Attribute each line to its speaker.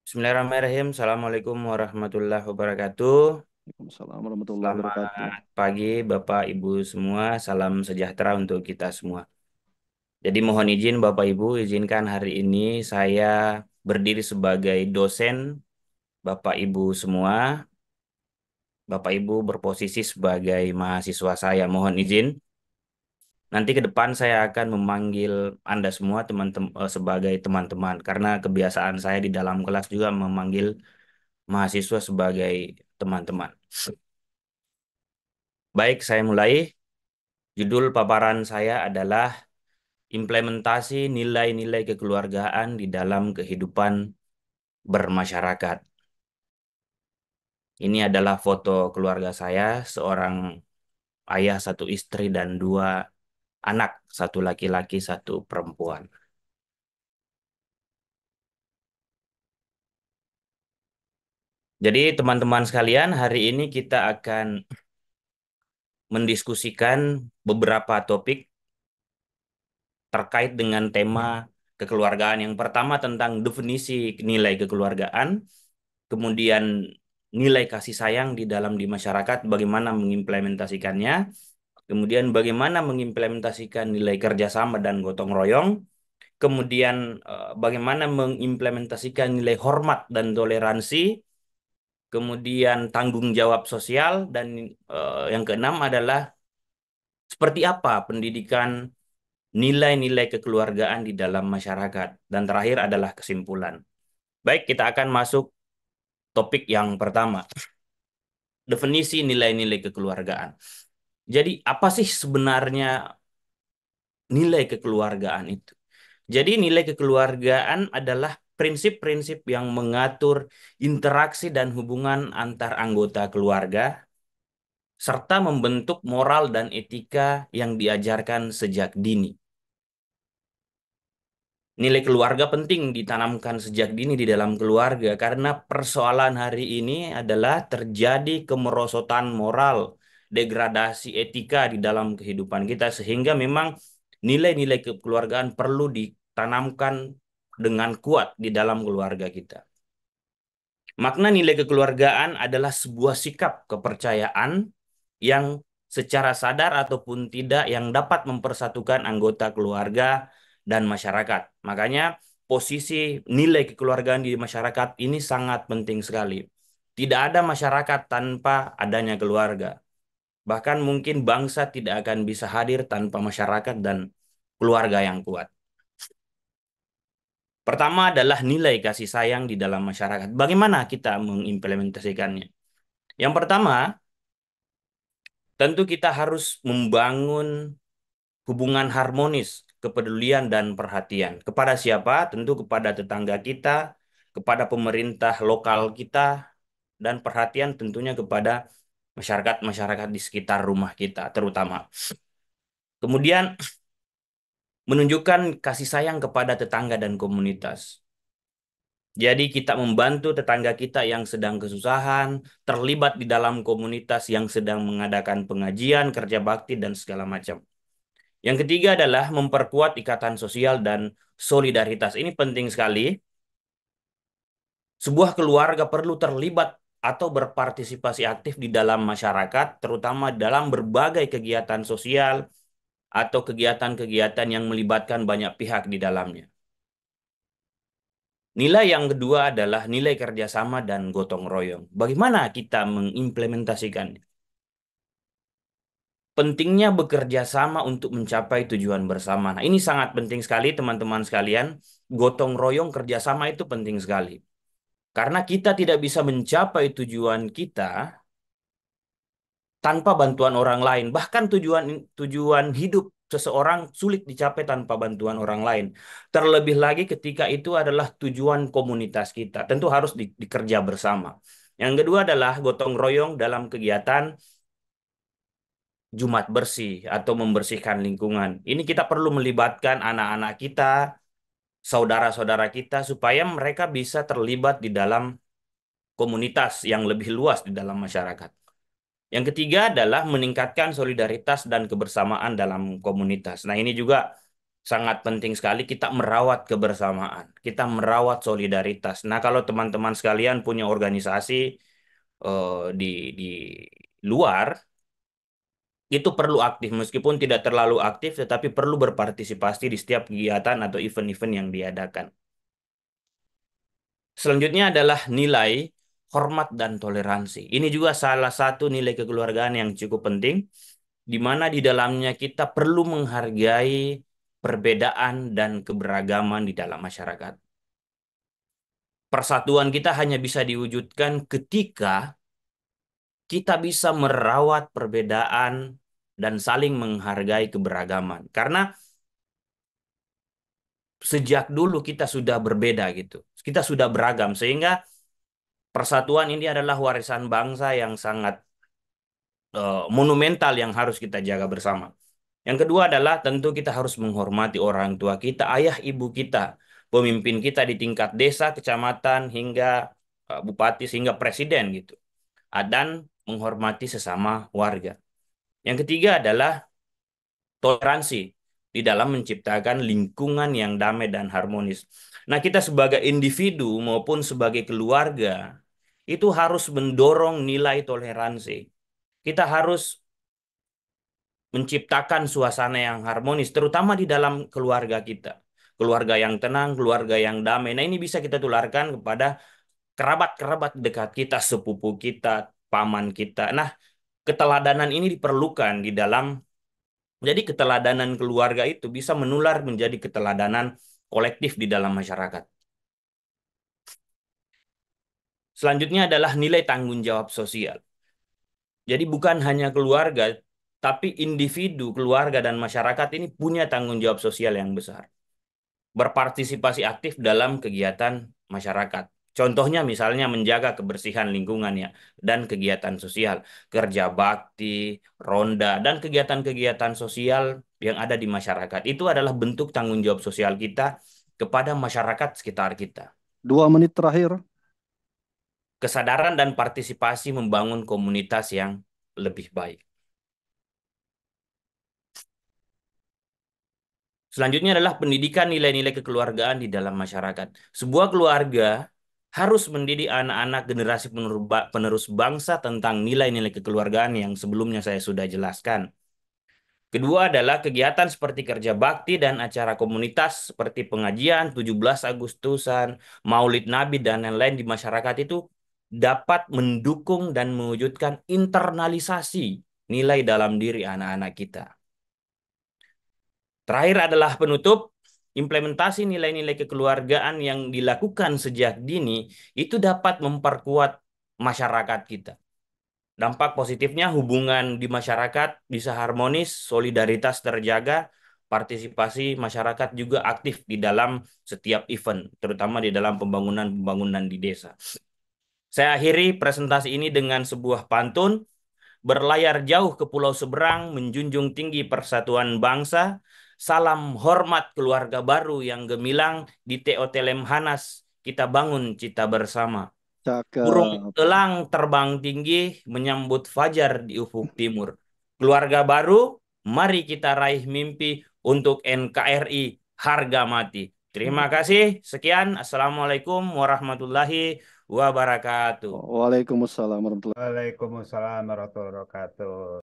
Speaker 1: Bismillahirrahmanirrahim. Assalamualaikum warahmatullahi wabarakatuh.
Speaker 2: Waalaikumsalam warahmatullahi wabarakatuh.
Speaker 1: Selamat pagi Bapak Ibu semua. Salam sejahtera untuk kita semua. Jadi mohon izin Bapak Ibu, izinkan hari ini saya berdiri sebagai dosen Bapak Ibu semua. Bapak Ibu berposisi sebagai mahasiswa saya. Mohon izin. Nanti ke depan saya akan memanggil Anda semua teman-teman sebagai teman-teman karena kebiasaan saya di dalam kelas juga memanggil mahasiswa sebagai teman-teman. Baik, saya mulai. Judul paparan saya adalah implementasi nilai-nilai kekeluargaan di dalam kehidupan bermasyarakat. Ini adalah foto keluarga saya, seorang ayah, satu istri, dan dua anak, satu laki-laki, satu perempuan. Jadi teman-teman sekalian, hari ini kita akan mendiskusikan beberapa topik terkait dengan tema kekeluargaan. Yang pertama tentang definisi nilai kekeluargaan, kemudian nilai kasih sayang di dalam di masyarakat, bagaimana mengimplementasikannya, kemudian bagaimana mengimplementasikan nilai kerjasama dan gotong royong, kemudian bagaimana mengimplementasikan nilai hormat dan toleransi, kemudian tanggung jawab sosial, dan yang keenam adalah seperti apa pendidikan nilai-nilai kekeluargaan di dalam masyarakat, dan terakhir adalah kesimpulan. Baik, kita akan masuk topik yang pertama. Definisi nilai-nilai kekeluargaan. Jadi, apa sih sebenarnya nilai kekeluargaan itu? Jadi, nilai kekeluargaan adalah prinsip-prinsip yang mengatur interaksi dan hubungan antar anggota keluarga, serta membentuk moral dan etika yang diajarkan sejak dini. Nilai keluarga penting ditanamkan sejak dini di dalam keluarga karena persoalan hari ini adalah terjadi kemerosotan moral, degradasi etika di dalam kehidupan kita sehingga memang nilai-nilai kekeluargaan perlu ditanamkan dengan kuat di dalam keluarga kita. Makna nilai kekeluargaan adalah sebuah sikap kepercayaan yang secara sadar ataupun tidak yang dapat mempersatukan anggota keluarga dan masyarakat. Makanya posisi nilai kekeluargaan di masyarakat ini sangat penting sekali. Tidak ada masyarakat tanpa adanya keluarga. Bahkan mungkin bangsa tidak akan bisa hadir tanpa masyarakat dan keluarga yang kuat. Pertama adalah nilai kasih sayang di dalam masyarakat. Bagaimana kita mengimplementasikannya? Yang pertama, tentu kita harus membangun hubungan harmonis, kepedulian dan perhatian. Kepada siapa? Tentu kepada tetangga kita, kepada pemerintah lokal kita, dan perhatian tentunya kepada masyarakat-masyarakat di sekitar rumah kita terutama. Kemudian menunjukkan kasih sayang kepada tetangga dan komunitas. Jadi kita membantu tetangga kita yang sedang kesusahan, terlibat di dalam komunitas yang sedang mengadakan pengajian, kerja bakti, dan segala macam. Yang ketiga adalah memperkuat ikatan sosial dan solidaritas. Ini penting sekali. Sebuah keluarga perlu terlibat atau berpartisipasi aktif di dalam masyarakat, terutama dalam berbagai kegiatan sosial atau kegiatan-kegiatan yang melibatkan banyak pihak di dalamnya. Nilai yang kedua adalah nilai kerjasama dan gotong royong. Bagaimana kita mengimplementasikannya? Pentingnya bekerja sama untuk mencapai tujuan bersama. Nah, ini sangat penting sekali teman-teman sekalian. Gotong royong kerjasama itu penting sekali. Karena kita tidak bisa mencapai tujuan kita tanpa bantuan orang lain. Bahkan tujuan tujuan hidup seseorang sulit dicapai tanpa bantuan orang lain. Terlebih lagi ketika itu adalah tujuan komunitas kita. Tentu harus dikerja bersama. Yang kedua adalah gotong royong dalam kegiatan Jumat bersih atau membersihkan lingkungan. Ini kita perlu melibatkan anak-anak kita, saudara-saudara kita, supaya mereka bisa terlibat di dalam komunitas yang lebih luas di dalam masyarakat. Yang ketiga adalah meningkatkan solidaritas dan kebersamaan dalam komunitas. Nah, ini juga Sangat penting sekali kita merawat kebersamaan, kita merawat solidaritas. Nah, kalau teman-teman sekalian punya organisasi di luar, itu perlu aktif meskipun tidak terlalu aktif, tetapi perlu berpartisipasi di setiap kegiatan atau event-event yang diadakan. Selanjutnya adalah nilai hormat dan toleransi. Ini juga salah satu nilai kekeluargaan yang cukup penting, di mana di dalamnya kita perlu menghargai perbedaan dan keberagaman di dalam masyarakat. Persatuan kita hanya bisa diwujudkan ketika kita bisa merawat perbedaan dan saling menghargai keberagaman. Karena sejak dulu kita sudah berbeda gitu. Kita sudah beragam sehingga persatuan ini adalah warisan bangsa yang sangat monumental yang harus kita jaga bersama. Yang kedua adalah tentu kita harus menghormati orang tua kita, ayah ibu kita, pemimpin kita di tingkat desa, kecamatan hingga bupati sehingga presiden gitu. Dan menghormati sesama warga. Yang ketiga adalah toleransi di dalam menciptakan lingkungan yang damai dan harmonis. Nah, kita sebagai individu maupun sebagai keluarga itu harus mendorong nilai toleransi. Kita harus menciptakan suasana yang harmonis, terutama di dalam keluarga kita. Keluarga yang tenang, keluarga yang damai. Nah, ini bisa kita tularkan kepada kerabat-kerabat dekat kita, sepupu kita, paman kita. Nah, keteladanan ini diperlukan di dalam, jadi keteladanan keluarga itu bisa menular menjadi keteladanan kolektif di dalam masyarakat. Selanjutnya adalah nilai tanggung jawab sosial. Jadi bukan hanya keluarga, tapi individu, keluarga, dan masyarakat ini punya tanggung jawab sosial yang besar. Berpartisipasi aktif dalam kegiatan masyarakat. Contohnya misalnya menjaga kebersihan lingkungannya dan kegiatan sosial, kerja bakti, ronda, dan kegiatan-kegiatan sosial yang ada di masyarakat. Itu adalah bentuk tanggung jawab sosial kita kepada masyarakat sekitar kita.
Speaker 2: 2 menit terakhir.
Speaker 1: Kesadaran dan partisipasi membangun komunitas yang lebih baik. Selanjutnya adalah pendidikan nilai-nilai kekeluargaan di dalam masyarakat. Sebuah keluarga harus mendidik anak-anak generasi penerus bangsa tentang nilai-nilai kekeluargaan yang sebelumnya saya sudah jelaskan. Kedua adalah kegiatan seperti kerja bakti dan acara komunitas seperti pengajian 17 Agustusan, Maulid Nabi, dan lain-lain di masyarakat itu dapat mendukung dan mewujudkan internalisasi nilai dalam diri anak-anak kita. Terakhir adalah penutup, implementasi nilai-nilai kekeluargaan yang dilakukan sejak dini itu dapat memperkuat masyarakat kita. Dampak positifnya hubungan di masyarakat bisa harmonis, solidaritas terjaga, partisipasi masyarakat juga aktif di dalam setiap event, terutama di dalam pembangunan-pembangunan di desa. Saya akhiri presentasi ini dengan sebuah pantun. Berlayar jauh ke pulau seberang, menjunjung tinggi persatuan bangsa. Salam hormat keluarga baru yang gemilang, di TOT Lemhanas kita bangun cita bersama. Burung
Speaker 2: Cakep.
Speaker 1: elang terbang tinggi menyambut fajar di ufuk timur. Keluarga baru, mari kita raih mimpi untuk NKRI harga mati. Terima kasih. Sekian. Assalamualaikum warahmatullahi wabarakatuh.
Speaker 2: Waalaikumsalam warahmatullahi
Speaker 3: Waalaikumsalam warahmatullahi wabarakatuh.